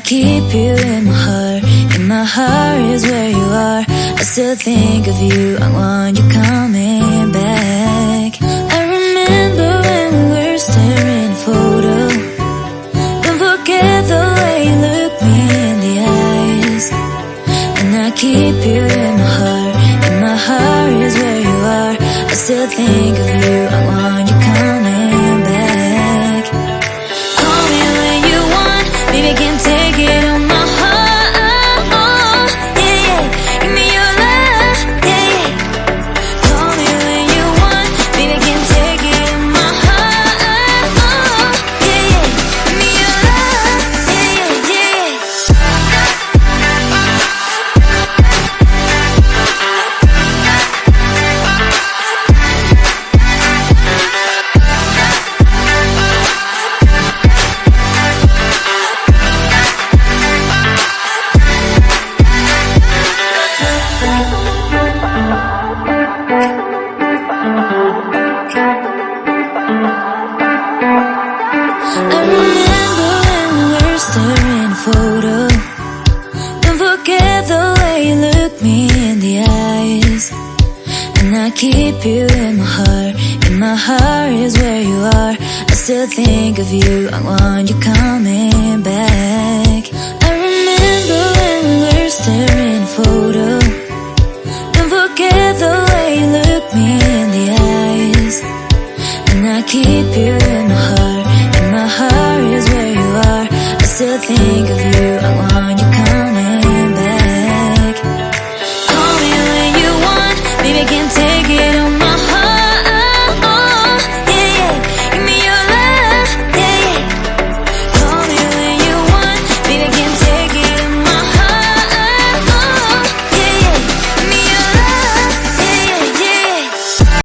keep you in my heart. In my heart is where you are. I still think of you. I want you coming back. I remember when we were staring at a photo. Don't forget the way you look me in the eyes. And I keep you in my heart. In my heart is where you are. I still think of you. I want you coming back. Call me when you want. Maybe I can take it on my heart. Yeah, yeah. Give me your love. Yeah, yeah. Call me when you want. Maybe I can take it on my heart. Yeah, yeah. Give me your love. Yeah, yeah, yeah. I remember when we were staring at a photo. Don't forget the way you look me in the eyes. And I keep you in my heart. In my heart is where you are. I still think of you. I want you coming back. I remember when we were staring at a photo. Don't forget the way you look me in the eyes. And I keep you in my heart. In my heart is where you are. I still think of you. I want